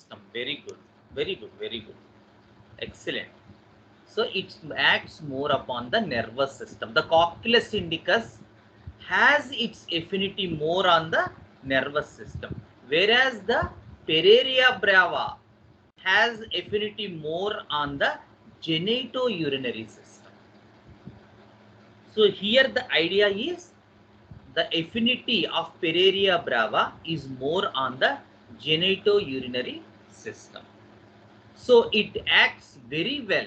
system. Very good, very good, very good. Excellent. So it acts more upon the nervous system. The coccygeus indicus has its affinity more on the nervous system, whereas the Pereira brava has affinity more on the genitourinary system. So here the idea is the affinity of Pereira brava is more on the genitourinary system. So it acts very well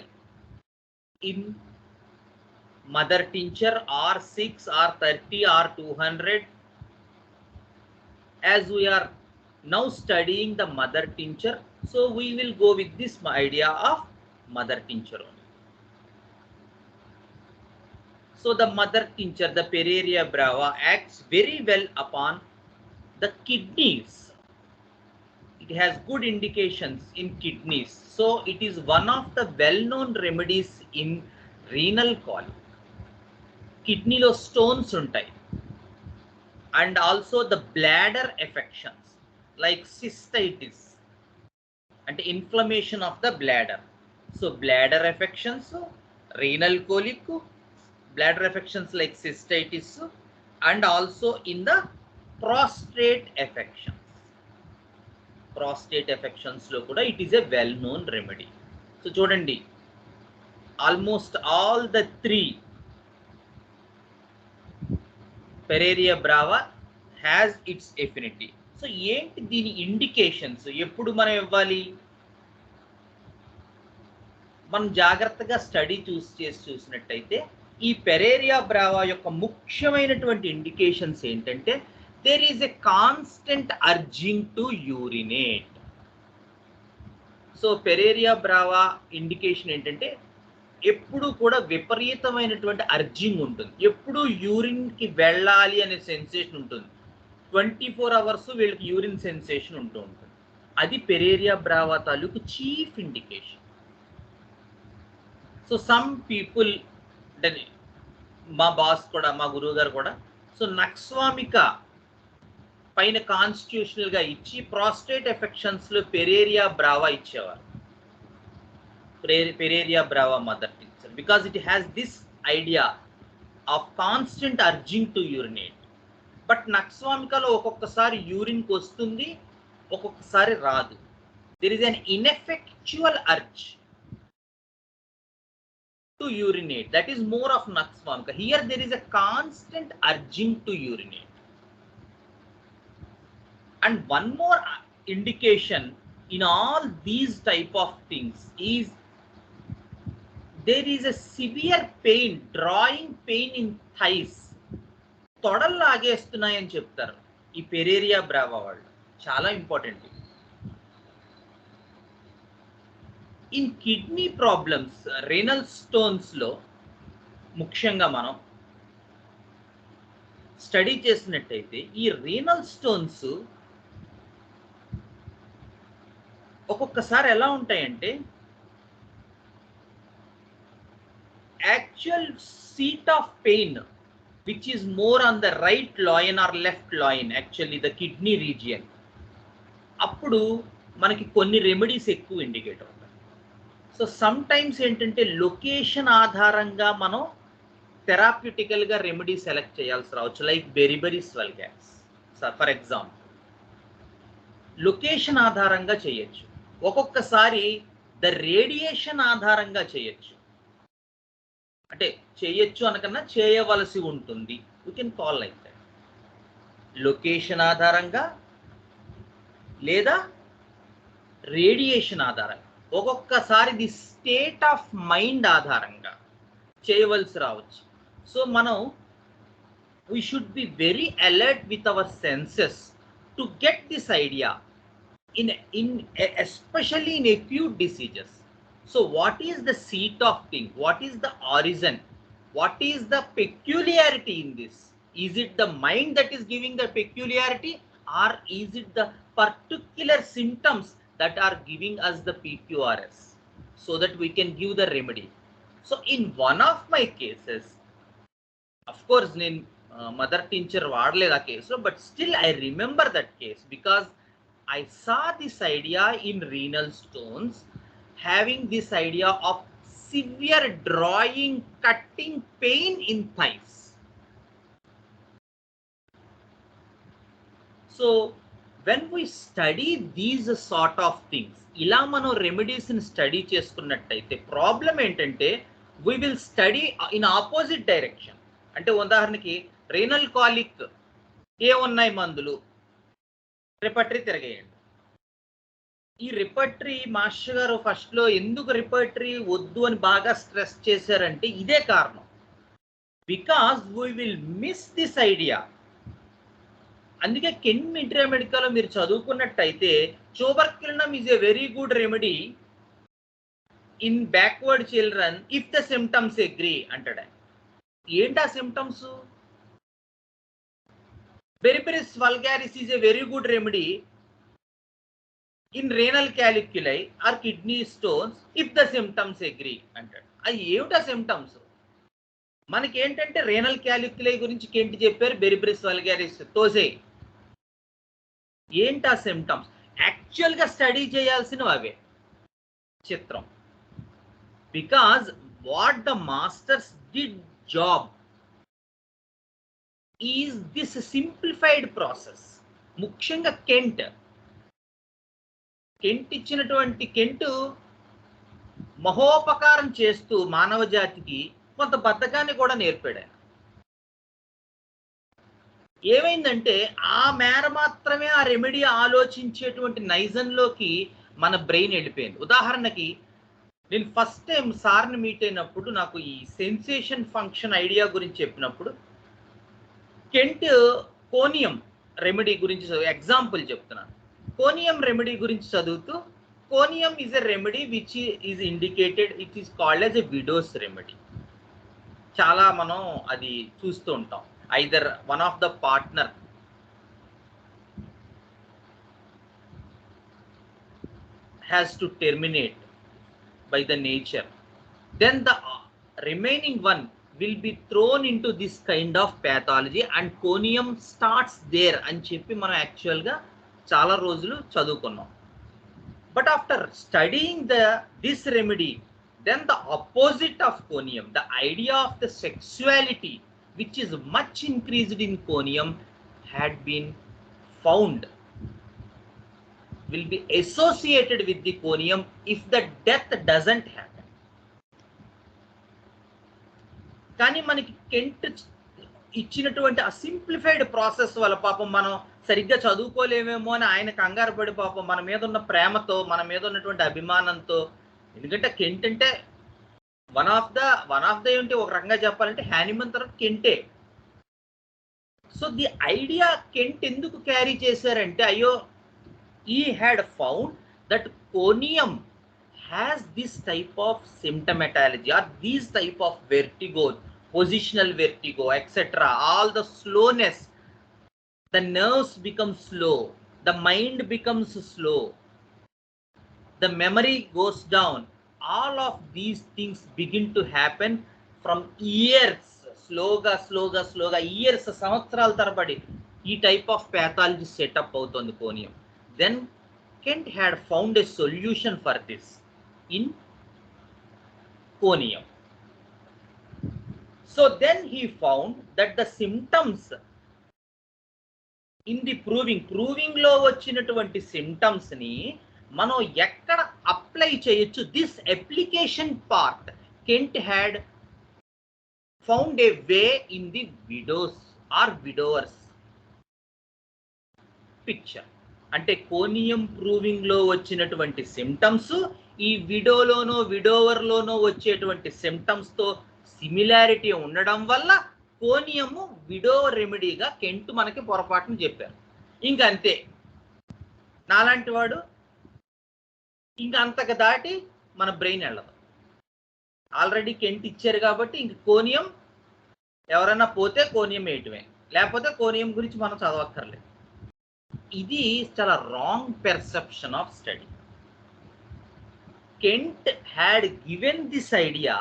in mother tincture R6 R30 R200. As we are now studying the mother tincture, so we will go with this idea of mother tincture only. So the mother tincture, the Pereira brava, acts very well upon the kidneys. It has good indications in kidneys. So it is one of the well-known remedies in renal colic. Kidney lo stones untai. And also the bladder affections like cystitis and inflammation of the bladder. So bladder affections, renal colic, bladder affections like cystitis, and also in the prostate affections. Prostate affections lo kuda it is a well-known remedy. So chudandi, almost all the three Pereira brava has its affinity. So ఏంటి దీని indications ఎప్పుడు మనం ఇవ్వాలి? మనం జాగ్రత్తగా study చూసినట్టయితే ఈ పెరేరియా Brava యొక్క ముఖ్యమైనటువంటి ఇండికేషన్స్ ఏంటంటే there is a constant urging to urinate. So pareira brava indication ఏంటంటే ఎప్పుడు కూడా విపరీతమైనటువంటి అర్జింగ్ ఉంటుంది, ఎప్పుడు యూరిన్కి వెళ్ళాలి అనే సెన్సేషన్ ఉంటుంది. 24 hours వీళ్ళకి యూరిన్ సెన్సేషన్ ఉంటూ ఉంటుంది. అది పెరేరియా బ్రావా తాలూకు chief indication. So some people అంటే మా బాస్ కూడా, మా గురువు గారు కూడా, సో నక్స్వామిక పైన కాన్స్టిట్యూషనల్గా ఇచ్చి ప్రాస్టేట్ ఎఫెక్షన్స్లో పెరేరియా బ్రావా ఇచ్చేవారు. Pereira brava mother tincture, because it has this idea of constant urging to urinate. But నక్స్వామికలో ఒక్కొక్కసారి యూరిన్కి వస్తుంది, ఒక్కొక్కసారి రాదు. There is an ineffectual urge to urinate. That is more of nux vomica. Here there is a constant urging to urinate. And one more indication in all these type of things is there is a severe pain, drawing pain in thighs. తొడలు లాగేస్తున్నాయని చెప్తారు ఈ పెరేరియా brava వాళ్ళు. చాలా important. In kidney problems, renal స్టోన్స్లో ముఖ్యంగా మనం study చేసినట్టయితే ఈ రీనల్ స్టోన్స్ ఒక్కొక్కసారి ఎలా ఉంటాయంటే actual seat of pain which is more on the right loin or left loin, actually the kidney region, అప్పుడు మనకి కొన్ని రెమెడీస్ ఎక్కువ ఇండికేట్ అవుతాయి. సో సమ్ టైమ్స్ ఏంటంటే లొకేషన్ ఆధారంగా మనం థెరాప్యూటికల్గా రెమెడీ సెలెక్ట్ చేయాల్సి రావచ్చు. Like berberis vulgaris for example location ఆధారంగా చేయొచ్చు. ఒక్కొక్కసారి ద రేడియేషన్ ఆధారంగా చేయొచ్చు. అంటే చేయొచ్చు అనకన్నా చేయవలసి ఉంటుంది. You can call like that. Location ఆధారంగా లేదా రేడియేషన్ ఆధారంగా, ఒక్కొక్కసారి ది స్టేట్ ఆఫ్ మైండ్ ఆధారంగా చేయవలసి రావచ్చు. సో మనం we should be very alert with our senses to get this idea especially in acute diseases. So what is the seat of thing? What is the origin? What is the peculiarity in this? Is it the mind that is giving the peculiarity, or is it the particular symptoms that are giving us the PQRS, so that we can give the remedy? So in one of my cases, of course in mother tincture vaadaleda case, but still I remember that case because I saw this idea in renal stones, having this idea of severe drawing, cutting pain in thighs. So when we study these sort of things, ఇలా మనం రెమెడీస్ని study చేసుకున్నట్టయితే problem ఏంటంటే we will study in opposite direction. అంటే ఉదాహరణకి renal కాలిక్ ఏ ఉన్నాయి మందులు, రిపటరీ తిరగేయండి. ఈ రిపటరీ master గారు ఫస్ట్లో ఎందుకు రిపటరీ వద్దు అని బాగా స్ట్రెస్ చేశారంటే ఇదే కారణం. Because we will miss this idea. అందుకే కెన్ ఇంటర్మీడియట్లో మీరు చదువుకున్నట్టయితే tuberculinum is a very good remedy in backward children if the symptoms agree అంటాడు. ఏంటి ఆ symptoms? Berberis vulgaris is a very good remedy in renal calculi or kidney stones if the symptoms agree అంటాడు. అది ఏమిటా symptoms? మనకి ఏంటంటే renal క్యాలిక్యులై గురించి Kent చెప్పారు, బెరిబెరిస్ వల్గారిస్ తోసే. ఏంటా సిమ్టమ్స్? యాక్చువల్గా స్టడీ చేయాల్సినవి అవే. చిత్రం. Because what the masters did job is this simplified process. ముఖ్యంగా కెంట్ ఇచ్చినటువంటి కెంట్ మహోపకారం చేస్తూ మానవ జాతికి కొంత బద్ధకాన్ని కూడా నేర్పాడు. ఏమైందంటే ఆ మేర మాత్రమే ఆ రెమెడీ ఆలోచించేటువంటి నైజన్లోకి మన బ్రెయిన్ వెళ్ళిపోయింది. ఉదాహరణకి నేను ఫస్ట్ టైం సార్ని మీట్ అయినప్పుడు నాకు ఈ సెన్సేషన్ ఫంక్షన్ ఐడియా గురించి చెప్పినప్పుడు కెంట్ కోనియం రెమెడీ గురించి ఎగ్జాంపుల్ చెప్తున్నాను. కోనియం రెమెడీ గురించి చదువుతూ conium is a remedy which is indicated, it is called as a widow's remedy. చాలా మనం అది చూస్తూ ఉంటాం. Either one of the partner has to terminate by the nature, then the remaining one will be thrown into this kind of pathology and conium starts there అని చెప్పి మనం యాక్చువల్గా చాలా రోజులు చదువుకున్నాం. But after studying this remedy, then the opposite of conium, the idea of the sexuality which is much increased in conium had been found, will be associated with the conium if the death doesn't happen. కానీ మనకి Kent ఇచ్చినటువంటి ఆ simplified process వల్ల పాపం మనం సరిగ్గా చదువుకోలేమేమో అని ఆయన కంగారు పడి పాపం మన మీద ఉన్న ప్రేమతో, మన మీద ఉన్నటువంటి అభిమానంతో, ఎందుకంటే కెంట్ అంటే వన్ ఆఫ్ ద ఏంటి ఒక రకంగా చెప్పాలంటే హ్యానిమన్ తర్వాత కెంటే. సో ది ఐడియా కెంట్ ఎందుకు క్యారీ చేశారంటే అయ్యో he had found that conium has this type of symptomatology or these type of vertigo, positional vertigo, etc. All the slowness, the nerves become slow, the mind becomes slow, the memory goes down. All of these things begin to happen from years, slowga years, సంవత్సరాల తరబడి ఈ type of pathology setup అవుతుంది కోనియం. Then Kent had found a solution for this in conium. So then he found that the symptoms in the proving లో వచ్చినటువంటి symptoms ని మనం ఎక్కడ apply చేయొచ్చు, this application part Kent had found a way in the widows or widowers picture. అంటే కోనియం proving లో వచ్చినటువంటి symptoms ఈ విడోవర్లోనో వచ్చేటువంటి సిమ్టమ్స్ తో సిమిలారిటీ ఉండడం వల్ల కోనియము విడో రెమెడీగా కెంట్ మనకి పొరపాటును చెప్పారు. ఇంకంతే, నాలాంటి వాడు ఇంకా అంతకు దాటి మన బ్రెయిన్ వెళ్ళదు. ఆల్రెడీ కెంట్ ఇచ్చారు కాబట్టి ఇంక కోనియం ఎవరైనా పోతే కోనియం వేయటమే, లేకపోతే కోనియం గురించి మనం చదవక్కర్లేదు. ఇది చాలా wrong perception of study. Kent had given this idea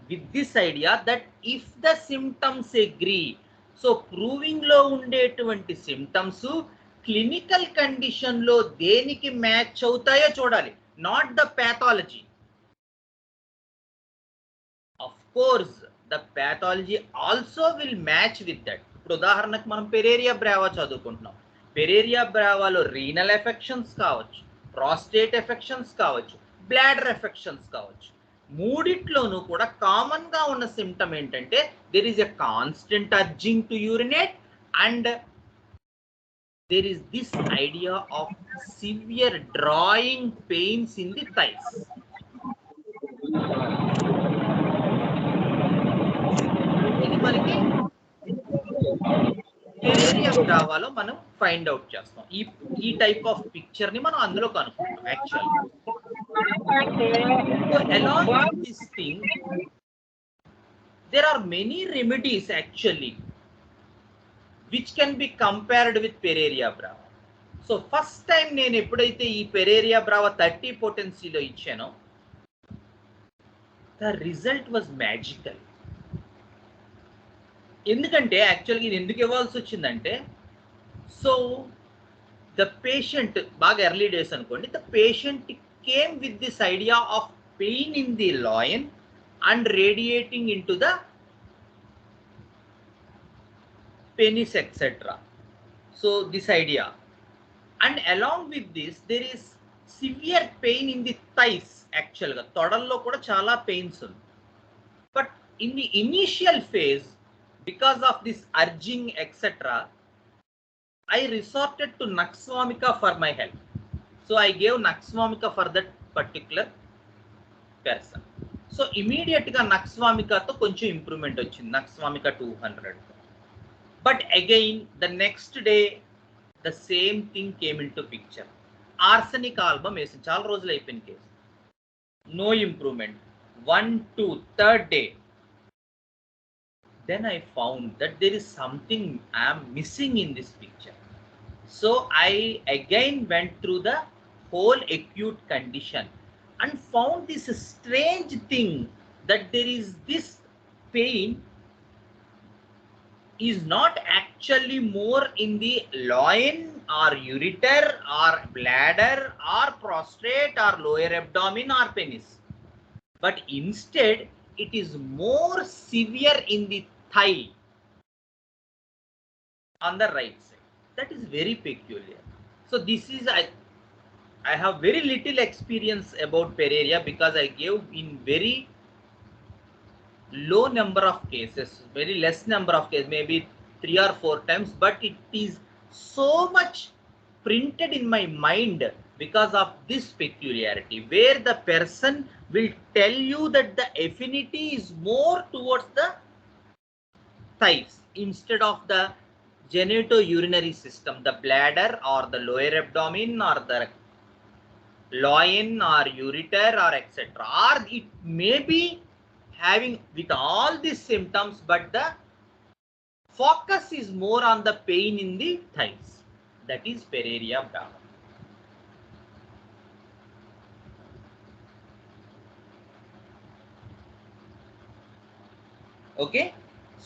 with this idea that if the symptoms agree, so proving లో ఉండేటువంటి symptoms క్లినికల్ కండిషన్ లో దేనికి మ్యాచ్ అవుతాయో చూడాలి, not the pathology. Of course the pathology also will match with that. ఇప్పుడు ఉదాహరణకు మనం పెరేరియా Brava చదువుకుంటున్నాం. పెరేరియా బ్రావాలో రీనల్ ఎఫెక్షన్స్ కావచ్చు, ప్రాస్టేట్ ఎఫెక్షన్స్ కావచ్చు, బ్లాడర్ ఎఫెక్షన్స్ కావచ్చు. మూడిట్లోనూ కూడా కామన్ గా ఉన్న సిమ్టమ్ ఏంటంటే there is a constant urging to urinate and there is this idea of severe drawing pains in the thighs. ఇది మనకి పెరేరియా బ్రావాలో మనం ఫైండ్ అవుట్ చేస్తాం. ఈ టైప్ ఆఫ్ పిక్చర్ ని మనం అందులో కనుక్కుంటాం actually. So along with this thing, there are many remedies actually which can be compared with Pereira brava. So first time నేను ఎప్పుడైతే ఈ Pereira brava 30 potencyలో ఇచ్చానో the result was magical. ఎందుకంటే యాక్చువల్గా ఇది ఎందుకు ఇవ్వాల్సి వచ్చిందంటే, సో ద పేషెంట్ బాగా ఎర్లీ డేస్ అనుకోండి, the patient came with this idea of pain in the lion and radiating in to the penis etc. So this idea, and along with this there is severe pain in the thighs. Actually ga todallo kuda chaala pains undi, but in the initial phase because of this urging etc. I resorted to Naxvamika for my help. So I gave Naxvamika for that particular person. So immediate ga Naxvamika tho koncham improvement ochindi, Naxvamika 200. But again the next day the same thing came into picture. Arsenic album వేసి చాలా రోజులు అయిపోయిన case, no improvement. 1 2 3rd day then I found that there is something I am missing in this picture. So I again went through the whole acute condition and found this strange thing that there is this pain is not actually more in the loin or ureter or bladder or prostate or lower abdomen or penis, but instead it is more severe in the thigh on the right side. That is very peculiar. So this is I have very little experience about Pereira because I gave in very low number of cases, very less number of cases, maybe 3 or 4 times, but it is so much printed in my mind because of this peculiarity, where the person will tell you that the affinity is more towards the thighs instead of the genitourinary system, the bladder or the lower abdomen or the loin or ureter or etc. Or it may be having with all these symptoms, but the focus is more on the pain in the thighs. That is Pereira brava. Okay,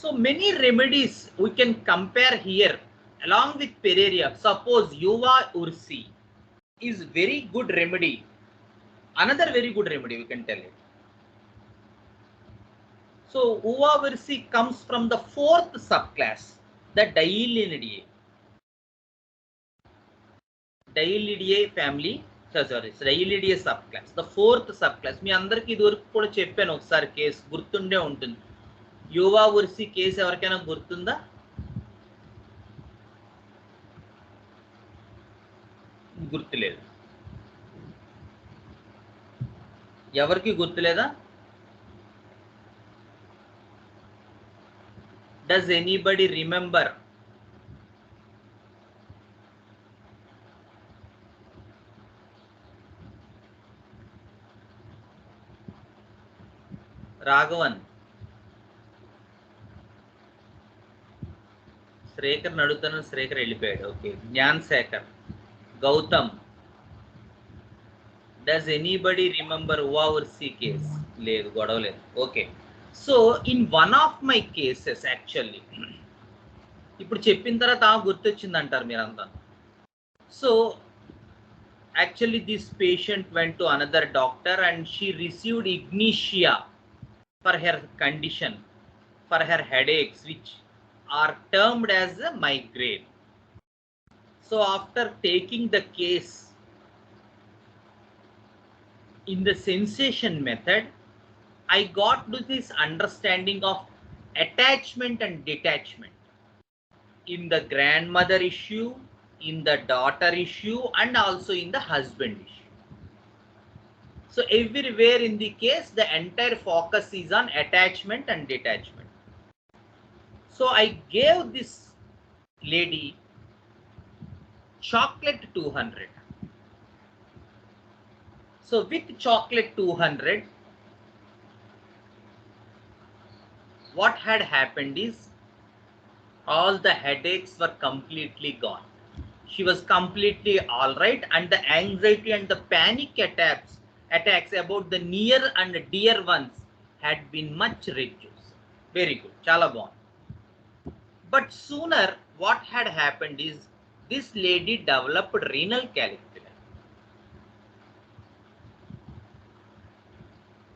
so many remedies we can compare here along with Pereira. Suppose Yuva Ursi is very good remedy, another very good remedy we can tell it. So Uva Ursi comes from the 4th subclass, the Dielidae. Dielidae family, sorry, Dielidae subclass, the 4th subclass. మీ అందరికి ఇదివరకు కూడా చెప్పాను ఒకసారి case గుర్తుండే ఉంటుంది. యువా ఉర్సి case ఎవరికైనా గుర్తుందా? గుర్తులేదు. ఎవరికి గుర్తులేదా? Does anybody remember? Raghavan, Sekhar అడుగుతాను, Sekhar వెళ్ళిపోయాడు. Okay, Gyan Sekhar, Gautam. Does anybody remember Uva Ursi case? లేదు, గొడవ లేదు. Okay, so in one of my cases actually ఇప్పుడు చెప్పిన తర్వాత గుర్తొచ్చింది అంటారు మీరంతా. So actually this patient went to another doctor and she received ignitia for her condition, for her headaches, which are termed as a migraine. So after taking the case in the sensation method, I got to this understanding of attachment and detachment in the grandmother issue, in the daughter issue, and also in the husband issue. So everywhere in the case, the entire focus is on attachment and detachment. So I gave this lady chocolate 200. So with chocolate 200, what had happened is all the headaches were completely gone. She was completely all right, and the anxiety and the panic attacks about the near and dear ones had been much reduced. Very good, chala bagundi. But sooner, what had happened is this lady developed renal calculi.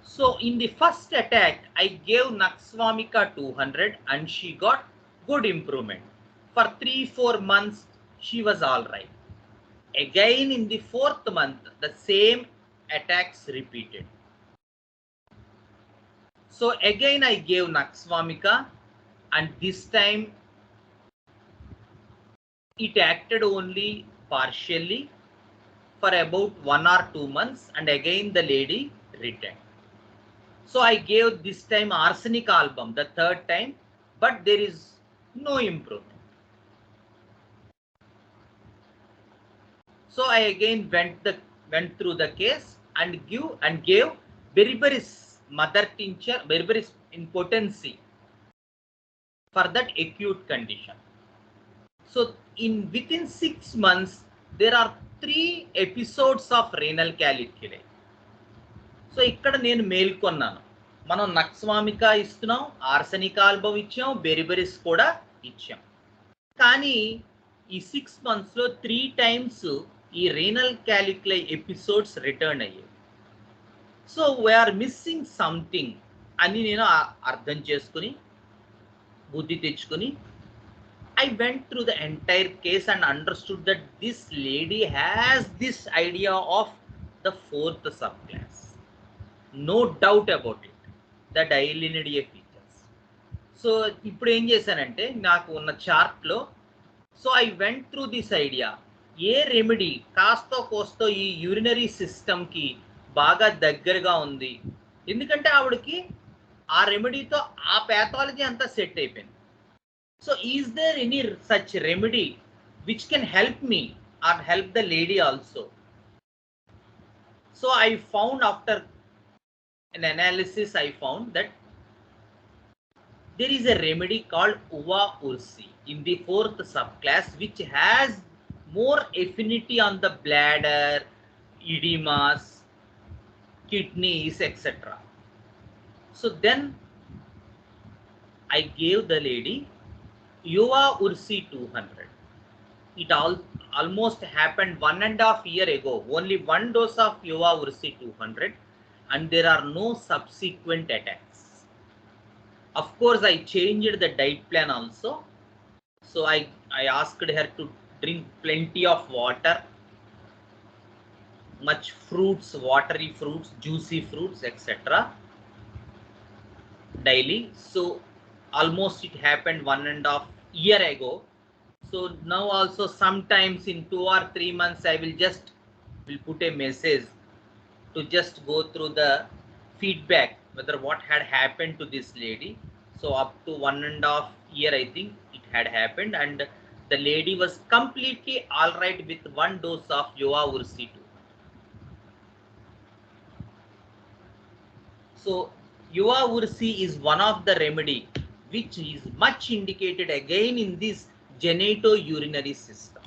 So in the first attack, I gave Naxvamika 200 and she got good improvement. For 3-4 months, she was all right. Again in the 4th month, the same attacks repeated. So again I gave Naxvamika, and this time it acted only partially for about 1 or 2 months, and again the lady returned. So I gave this time arsenic album, the 3rd time, but there is no improvement. So I again went through the case and gave berberis mother tincture, berberis in potency for that acute condition. So within 6 months, there are 3 episodes of renal calculi. So ఇక్కడ నేను మేల్కొన్నాను. మనం nux vomica ఇస్తున్నాం, arsenic album ఇచ్చాం, బెరిబెరిస్ కూడా ఇచ్చాం. కానీ ఈ 6 monthsలో 3 times ఈ రీనల్ క్యాలిక్యులై ఎపిసోడ్స్ రిటర్న్ అయ్యాయి. సో వీఆర్ మిస్సింగ్ సంథింగ్ అని నేను అర్థం చేసుకుని బుద్ధి తెచ్చుకుని I went through the entire case and understood that this lady has this idea of the 4th subclass. No doubt about it. The dilinidea features. So, ఇప్పుడు ఏం చేశానంటే నాకు ఉన్న చార్ట్లో, so I went through this idea. ఏ remedy కాస్తో కోస్తో ఈ యూరినరీ సిస్టమ్కి బాగా దగ్గరగా ఉంది, ఎందుకంటే ఆవిడకి ఆ రెమెడీతో ఆ ప్యాథాలజీ అంతా సెట్ అయిపోయింది. So is there any such remedy which can help me or help the lady also? So I found, after an analysis, I found that there is a remedy called Uva Ursi in the 4th subclass, which has more affinity on the bladder, edemas, kidneys, etc. So then I gave the lady Uva Ursi 200. It almost happened 1.5 years ago. Only 1 dose of Uva Ursi 200, and there are no subsequent attacks. Of course, I changed the diet plan also. So I asked her to drink plenty of water, much fruits, watery fruits, juicy fruits, etc. daily. So almost it happened 1.5 years ago. So now also sometimes in 2 or 3 months I will put a message to just go through the feedback whether what had happened to this lady. So up to 1.5 years I think it had happened, and the lady was completely all right with 1 dose of Uva Ursi 2. So Uva Ursi is one of the remedy which is much indicated again in this genitourinary system.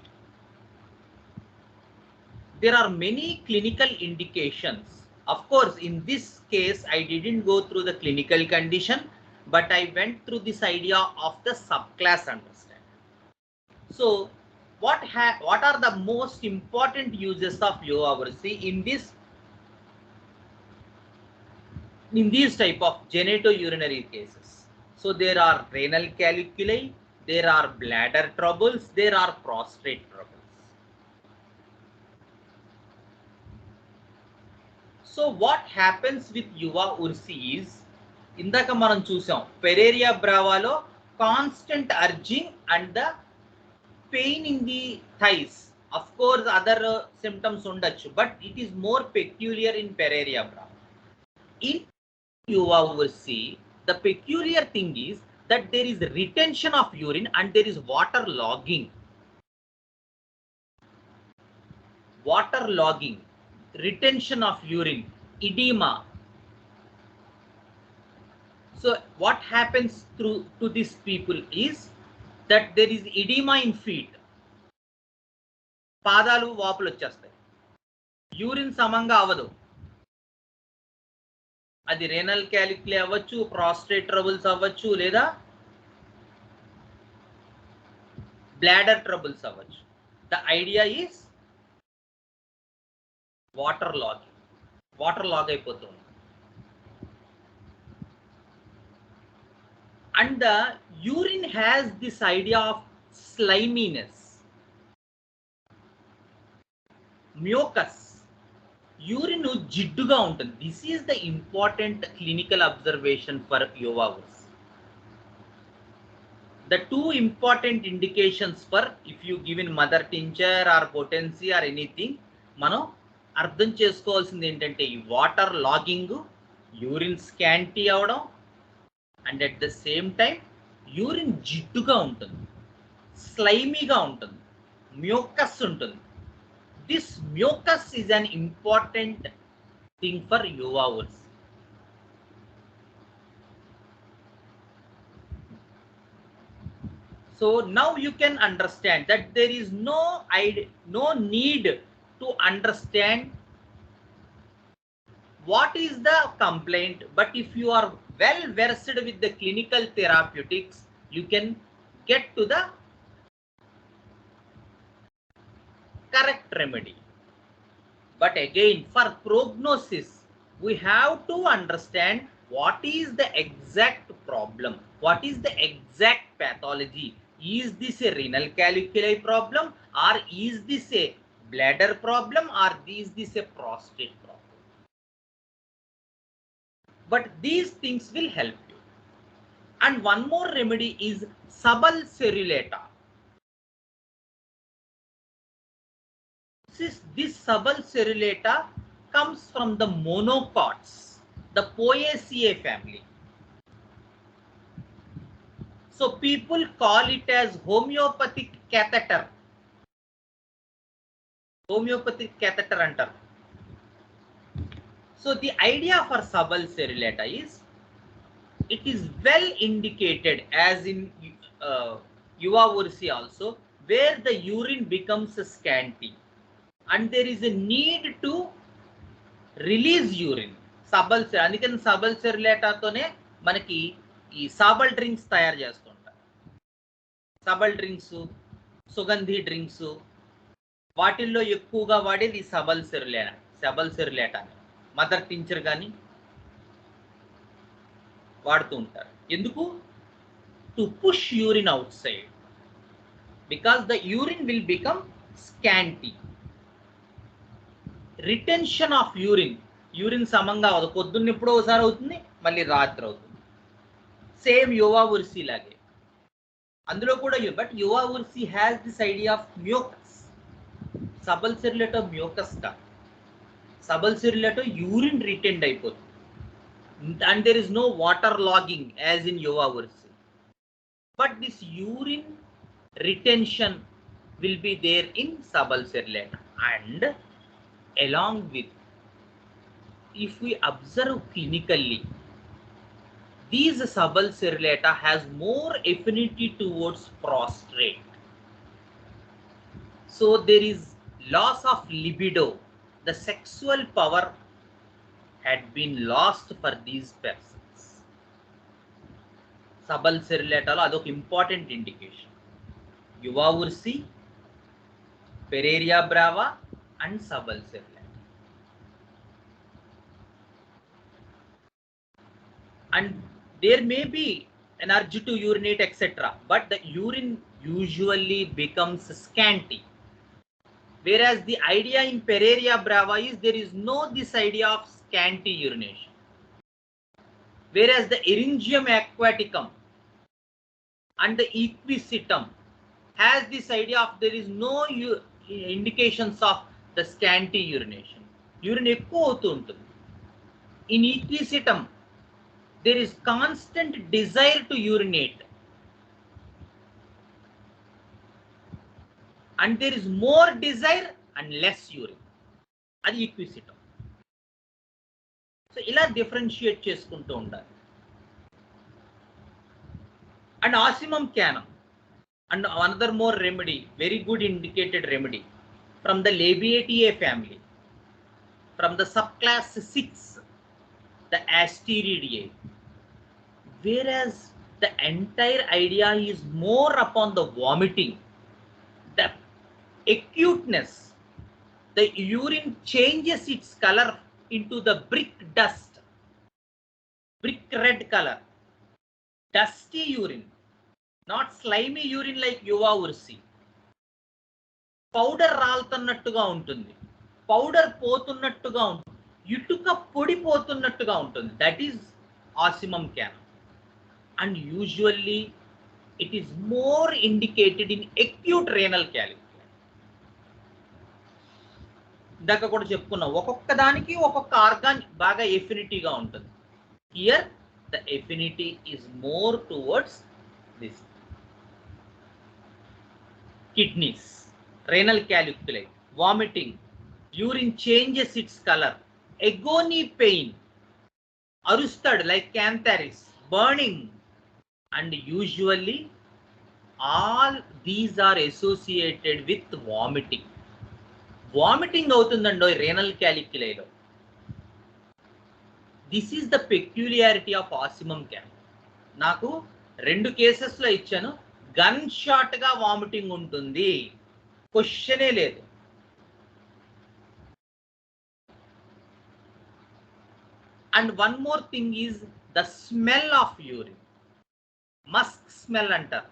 There are many clinical indications. Of course, in this case, I didn't go through the clinical condition, but I went through this idea of the subclass understanding. So what are the most important uses of Yovavarsi in these type of genitourinary cases? So there are renal calculi, there are bladder troubles, there are prostate troubles. So what happens with Yovavarsi is, ఇందాక మనం చూసాం pareira బ్రావాలో constant urging and the pain in the thighs. Of course other symptoms ఉండొచ్చు, but it is more peculiar in pareira brava. In Yovavarsi, the peculiar thing is that there is retention of urine and there is water logging. Water logging, retention of urine, edema. So what happens to these people is that there is edema in feet. పాదాలు వాపులు వచ్చేస్తాయి, urine సమంగా అవ్వదు. అది renal క్యాలిక్యులే అవ్వచ్చు, prostate troubles అవ్వచ్చు, లేదా bladder troubles అవ్వచ్చు. The idea is water log అయిపోతుంది. And the urine has this idea of sliminess, mucus. Urine జిడ్డుగా ఉంటుంది. This is the important clinical observation for Yovavarsi. The two important indications for if you given mother tincture or potency or anything, మనం అర్థం చేసుకోవాల్సింది ఏంటంటే ఈ water logging, urine scanty అవడం, and at the same time urine జిడ్డుగా ఉంటుంది, slimy ఉంటుంది, mucus ఉంటుంది. This mucus is an important thing for Yovavarsi. So now you can understand that there is no need to understand what is the complaint, but if you are well versed with the clinical therapeutics, you can get to the correct remedy. But again, for prognosis, we have to understand what is the exact problem, what is the exact pathology. Is this a renal calculi problem, or is this a bladder problem, or is this a prostate problem? But these things will help you. And one more remedy is subulcerulata. This subulcerulata comes from the monocots, the Poaceae family. So people call it as homeopathic catheter. Homeopathic catheter antar. So the idea for subulcerulata is, it is well indicated as in Yovavarsi also, where the urine becomes scanty and there is a need to release urine. అందుకని సబల్సెరులేటాతోనే మనకి ఈ సాబల్ drinks తయారు చేస్తుంటారు. Sabah Al drinks, సుగంధి drinks, వాటిల్లో ఎక్కువగా వాడేది సబల్సెరులేటా. Mother tincture కానీ వాడుతూ ఉంటారు. ఎందుకు? To push urine out side, because the urine will become scanty. Retention of urine సమంగా అవదు. పొద్దున్న ఎప్పుడో ఒకసారి అవుతుంది, మళ్ళీ రాత్రి అవుతుంది. సేమ్ Yovavarsi లాగే అందులో కూడా. But Yovavarsi has this idea of mucus. Sabal serrulata mucus కాదు. సబల్సెరులేటో యూరిన్ రిటెండ్ అయిపోతుంది, and there is no water logging as in Yovavarsi. But this urine retention will be there in subulcerulata. And along with, if we observe clinically, these subulcerulata has more affinity towards prostate. So there is loss of libido. The sexual power had been lost for these persons. Subulcerulata lo adok important indication. Yovavarsi Pereira brava and subalcirculate. And there may be an urge to urinate, etc., but the urine usually becomes scanty. Whereas the idea in Pereira brava is there is no this idea of scanty urination. Whereas the Eryngium aquaticum and the equisitum has this idea of there is no indications of the scanty urination. Urine ekku avutu untundi. In equisitum, there is constant desire to urinate. And there is more desire and less urine. Adi equisitum. So, ila differentiate cheskuntu undali. And ossimum canum. And another more remedy, very good indicated remedy from the Labiatae family, from the subclass 6, the Asteridae. Whereas the entire idea is more upon the vomiting, the acuteness, the urine changes its color into the brick dust, brick red color, dusty urine. Not slimy urine like Yuva Ursi. Powder రాలుతున్నట్టుగా ఉంటుంది, powder పోతున్నట్టుగా ఉంటుంది, ఇటుక పొడి పోతున్నట్టుగా ఉంటుంది. That is ossimum canum. And usually it is more indicated in acute renal calculi. ఇందాక కూడా చెప్పుకున్నాం, ఒక్కొక్క దానికి ఒక్కొక్క ఆర్గాన్ బాగా ఎఫినిటీగా ఉంటుంది. Here the affinity is more towards this. Kidneys, renal calculi, vomiting, urine changes its color, agony pain, arustad like cantharis, burning, and usually all these are associated with vomiting. Vomiting avutundando renal calculi lo. This is the peculiarity of ossimum canum. Naku rendu cases lo ichchanu. Gun shot గా vomiting ఉంటుంది, క్వశ్చనే లేదు. And one more thing is the smell of urine. Musk smell అంటారు.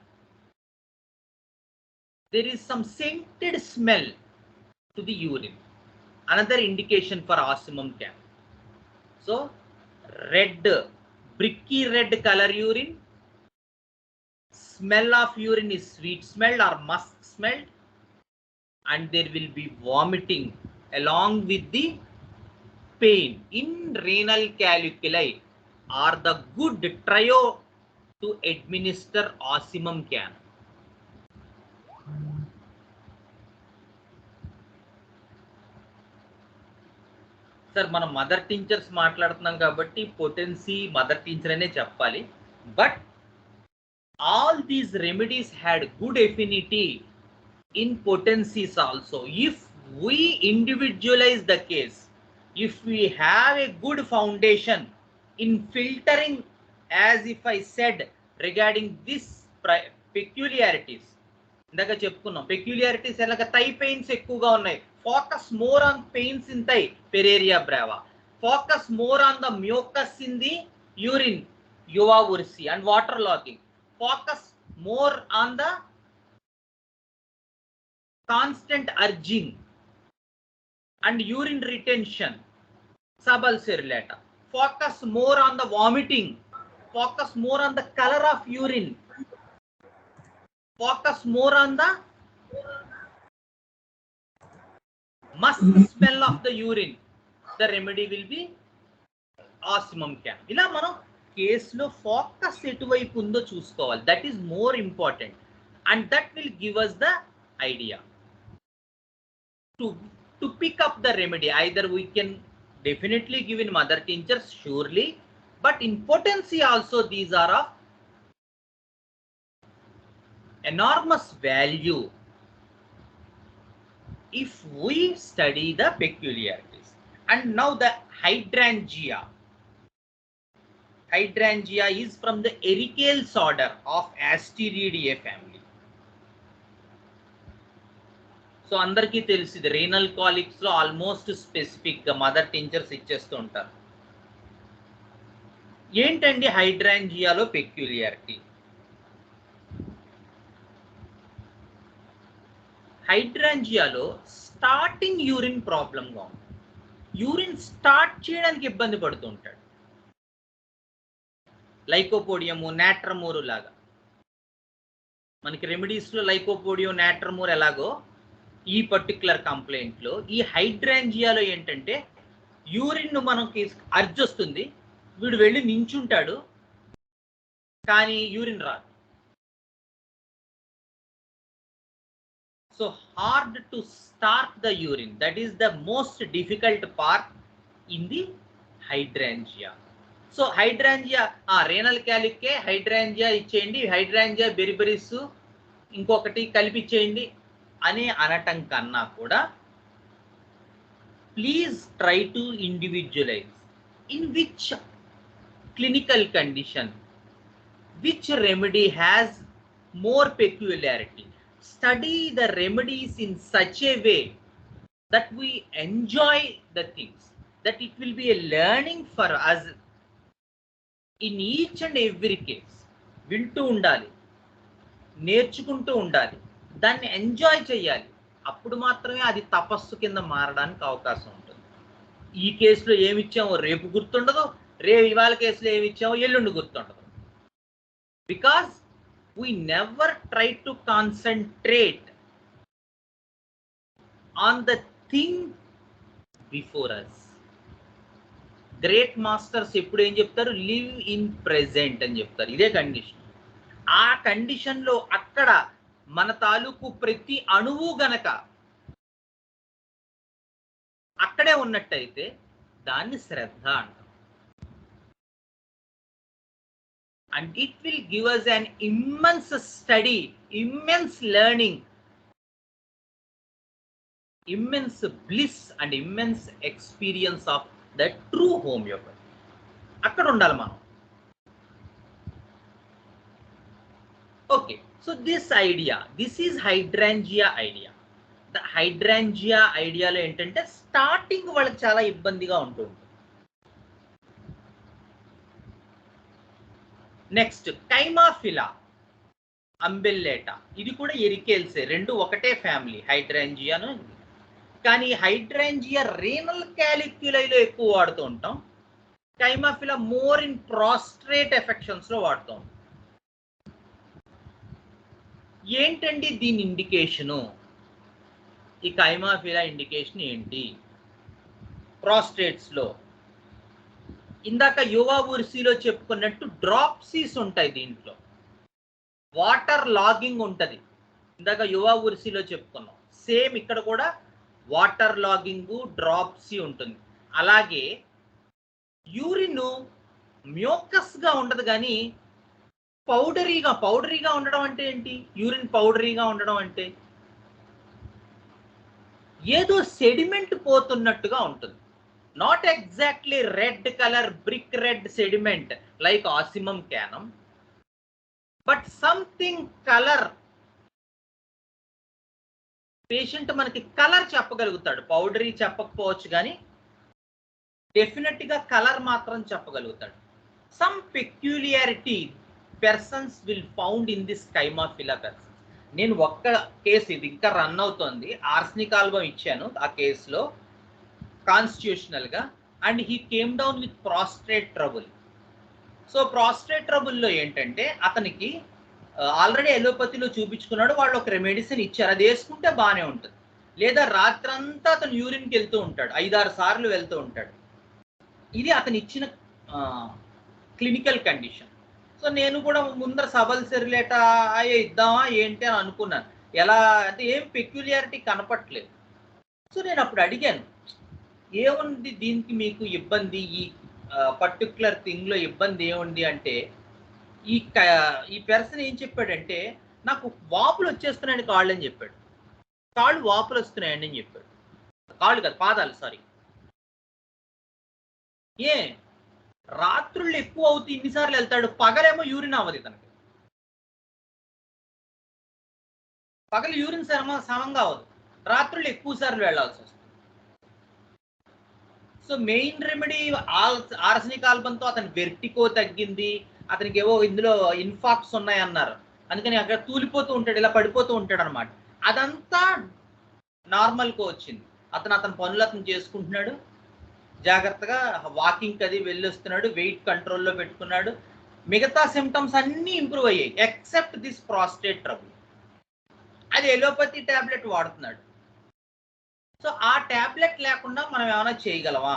there is some scented smell to the urine, another indication for ossimum canum. So red, bricky red color urine, smell of urine is sweet smelled or musk smelled, and there will be vomiting along with the pain in renal calculi are the good trio to administer ossimum canum. Sir మనం mother tinctures మాట్లాడుతున్నాం కాబట్టి potency mother tincture అనే చెప్పాలి. But all these remedies had good affinity in potencies also. If we individualize the case, if we have a good foundation in filtering, as if I said regarding this peculiarities, ఇందాక చెప్పుకున్నాం peculiarities ఎలాగ thigh pains ఎక్కువగా ఉన్నాయి, focus more on pains in thigh, Pereira brava. Focus more on the mucus in the urine, Yuva ursi, and water logging. Focus more on the constant urging and urine retention, subalcirculata. Focus more on the vomiting. Focus more on the color of urine. Focus more on the musk smell of the urine. The remedy will be ossimum canum. ఇలా మనం కేసులో focus ఎటువైపు ఉందో చూసుకోవాలి. That is more important, and that will give us the idea to pick up the remedy. Either we can definitely give in mother tinctures surely, but in potency also these are of enormous value if we study the peculiarities. And now the hydrangea. Hydrangea is from the Ericales order of Asteridae family. So అందరికీ తెలిసింది renal కాలిక్స్ లో almost specific గా mother tinctures ఇచ్చేస్తూ ఉంటారు. ఏంటండి హైడ్రాంజియాలో పెక్యులియారిటీ? హైడ్రాంజియాలో starting urine ప్రాబ్లంగా ఉంది. Urine start చేయడానికి ఇబ్బంది పడుతూ ఉంటాడు. లైకోపోడియము, నాట్రమోరు లాగా మనకి రెమెడీస్లో లైకోపోడియం, నాట్రమోర్ ఎలాగో ఈ పర్టికులర్ కంప్లైంట్లో ఈ హైడ్రాంజియాలో ఏంటంటే యూరిన్ మనకి అర్జ్ వస్తుంది, వీడు వెళ్ళి నించుంటాడు కానీ యూరిన్ రాదు. So hard to start the urine, that is the most difficult part in the hydrangea. So hydrangea renal క్యాలిక్కే హైడ్రాంజియా ఇచ్చేయండి, హైడ్రాంజియా బెరిబెరిస్ ఇంకొకటి కలిపిచ్చేయండి అని అనటం కన్నా కూడా please try to individualize in which clinical condition, which remedy has more peculiarity. Study the remedies in such a way that we enjoy the things, that it will be a learning for us in each and every case. వింటూ ఉండాలి, నేర్చుకుంటూ ఉండాలి, దాన్ని enjoy చేయాలి. అప్పుడు మాత్రమే అది తపస్సు కింద మారడానికి అవకాశం ఉంటుంది. ఈ కేసులో ఏమి ఇచ్చామో రేపు గుర్తుండదు, ఇవాళ కేసులో ఏమి ఇచ్చామో ఎల్లుండి గుర్తుండదు. Because we never try to concentrate on the thing before us. Great masters ఎప్పుడు ఏం చెప్తారు? లివ్ ఇన్ ప్రెజెంట్ అని చెప్తారు. ఇదే కండిషన్. ఆ కండిషన్లో అక్కడ మన తాలూకు ప్రతి అణువు గనక అక్కడే ఉన్నట్టయితే దాన్ని శ్రద్ధ అంటాం. And it will give us an immense study, immense learning, immense bliss and immense experience of the true homeopathy. అక్కడ ఉండాలి మనం. Okay, so this is hydrangea idea. The hydrangea ఐడియాలో ఏంటంటే స్టార్టింగ్ వాళ్ళకి చాలా ఇబ్బందిగా ఉంటుంది. నెక్స్ట్ కైమాఫిలా, అంబెల్లేటా, ఇది కూడా ఎరికేల్సే, రెండు ఒకటే ఫ్యామిలీ హైడ్రాంజియాను. కానీ హైడ్రాంజియా రీనల్ క్యాలిక్యులైలో ఎక్కువ వాడుతూ ఉంటాం, కైమాఫిలా మోర్ ఇన్ ప్రాస్ట్రేట్ ఎఫెక్షన్స్లో వాడుతూ ఉంటాం. ఏంటండి దీని ఇండికేషను? ఈ కైమాఫిలా ఇండికేషన్ ఏంటి? ప్రాస్ట్రేట్స్లో ఇందాక యువాబుర్సీలో చెప్పుకున్నట్టు డ్రాప్సీస్ ఉంటాయి, దీంట్లో వాటర్ లాగింగ్ ఉంటుంది. ఇందాక యువాబుర్సీలో చెప్పుకున్నాం, సేమ్ ఇక్కడ కూడా వాటర్ లాగింగ్, డ్రాప్సీ ఉంటుంది. అలాగే యూరిన్ మ్యూకస్గా ఉండదు కానీ పౌడరీగా ఉండడం అంటే ఏంటి? యూరిన్ పౌడరీగా ఉండడం అంటే ఏదో సెడిమెంట్ పోతున్నట్టుగా ఉంటుంది. Not exactly red color, brick red sediment like osmium canum, but something color. Patient మనకి కలర్ చెప్పగలుగుతాడు, పౌడరీ చెప్పకపోవచ్చు కానీ డెఫినెట్గా కలర్ మాత్రం చెప్పగలుగుతాడు. Some peculiarity persons will found in this chimaphila persons. నేను ఒక్క కేసు, ఇది ఇంకా రన్ అవుతోంది, ఆర్సనిక్ ఆల్బమ్ ఇచ్చాను ఆ కేసులో కాన్స్టిట్యూషనల్గా, and he came down with prostrate trouble. So prostrate ట్రబుల్లో ఏంటంటే అతనికి ఆల్రెడీ ఎలోపతిలో చూపించుకున్నాడు, వాళ్ళు ఒక మెడిసిన్ ఇచ్చారు, అది వేసుకుంటే బాగానే ఉంటుంది. లేదా రాత్రంతా అతను యూరిన్కి వెళ్తూ ఉంటాడు, 5-6 సార్లు వెళ్తూ ఉంటాడు. ఇది అతను ఇచ్చిన క్లినికల్ కండిషన్. సో నేను కూడా ముందర సబల్ సెరిలేటా ఇద్దామా ఏంటి అని అనుకున్నాను. ఎలా అంటే ఏం పెక్యులియారిటీ కనపట్లేదు. సో నేను అప్పుడు అడిగాను, ఏముంది దీనికి మీకు ఇబ్బంది, ఈ పర్టికులర్ థింగ్లో ఇబ్బంది ఏముంది అంటే ఈ పర్సన్ ఏం చెప్పాడంటే నాకు వాపులు వచ్చేస్తున్నాయని కాళ్ళు అని చెప్పాడు. కాళ్ళు వాపులు వస్తున్నాయండి అని చెప్పాడు. కాళ్ళు కాదు, పాదాలు, సారీ. రాత్రుళ్ళు ఎక్కువ అవుతూ ఇన్నిసార్లు వెళ్తాడు, పగలేమో యూరిన్ అవ్వదు తనకి. పగలు యూరిన్ సమంగా అవ్వదు. రాత్రులు ఎక్కువ సార్లు వెళ్ళాల్సి వస్తుంది. సో మెయిన్ రెమెడీ ఆర్సనిక్ ఆల్బంతో అతని వెర్టికో తగ్గింది, అతనికి ఏవో ఇందులో ఇన్ఫాక్ట్స్ ఉన్నాయన్నారు, అందుకని అక్కడ తూలిపోతూ ఉంటాడు, ఇలా పడిపోతూ ఉంటాడు అనమాట. అదంతా నార్మల్గా వచ్చింది. అతని పనులు అతను చేసుకుంటున్నాడు, జాగ్రత్తగా వాకింగ్ అది వెళ్ళొస్తున్నాడు, వెయిట్ కంట్రోల్లో పెట్టుకున్నాడు, మిగతా సిమ్టమ్స్ అన్నీ ఇంప్రూవ్ అయ్యాయి ఎక్సెప్ట్ దిస్ ప్రాస్టేట్ ట్రబుల్. అది ఎలోపతి టాబ్లెట్ వాడుతున్నాడు. సో ఆ టాబ్లెట్ లేకుండా మనం ఏమైనా చేయగలమా?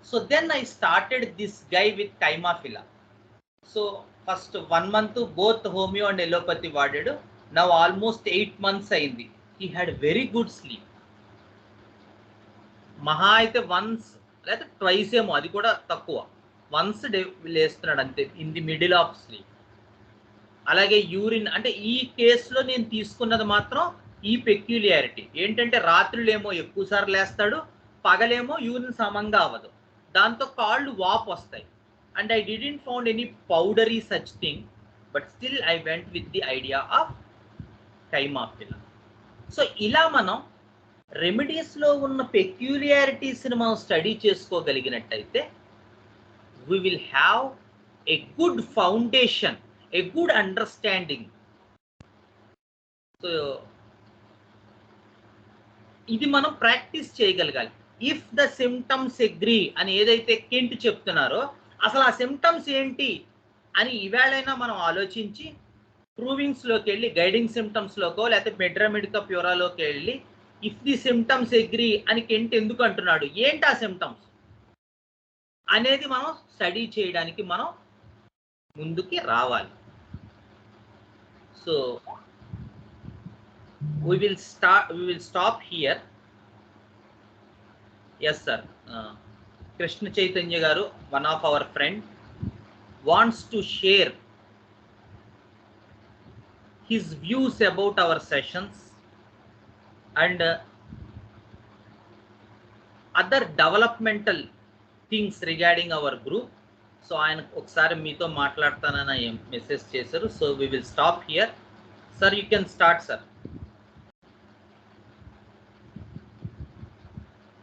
So then I started this guy with chimaphila. So first 1 month both homeo and allopathy వాడాడు. నవ్ ఆల్మోస్ట్ 8 months అయింది. He had very good sleep. మహా అయితే వన్స్ లేదా ట్వైస్ ఏమో, అది కూడా తక్కువ, వన్స్ లేస్తున్నాడు అంతే in the middle of sleep. అలాగే యూరిన్, అంటే ఈ కేసులో నేను తీసుకున్నది మాత్రం ఈ పెక్యులియారిటీ ఏంటంటే రాత్రులేమో ఎక్కువ సార్లు లేస్తాడు, పగలేమో యూరిన్ సమంగా అవ్వదు, దాంతో కాళ్ళు వాపు వస్తాయి. And I didn't found any powdery such thing, but still I went with the idea of chimaphila. So ఇలా మనం రెమెడీస్లో ఉన్న పెక్యులియారిటీస్ని మనం స్టడీ చేసుకోగలిగినట్టయితే we will have a good foundation, a good understanding. So ఇది మనం ప్రాక్టీస్ చేయగలగాలి. ఇఫ్ ద సిమ్టమ్స్ అగ్రీ అని ఏదైతే కెంట్ చెప్తున్నారో, అసలు ఆ సిమ్టమ్స్ ఏంటి అని ఇవాళైనా మనం ఆలోచించి ప్రూవింగ్స్లోకి వెళ్ళి, గైడింగ్ సిమ్టమ్స్లోకో లేకపోతే మెడ్రమెడికా ప్యూరాలోకి వెళ్ళి, ఇఫ్ ది సిమ్టమ్స్ అగ్రీ అని కెంట్ ఎందుకు అంటున్నాడు, ఏంటి ఆ సిమ్టమ్స్ అనేది మనం స్టడీ చేయడానికి మనం ముందుకి రావాలి. So we will stop here. Yes sir, Krishna Chaitanya garu, one of our friend, wants to share his views about our sessions and other developmental things regarding our group. So ఆయన ఒకసారి మీతో మాట్లాడతానని message చేశారు. So we will stop here. Sir, you can start, sir.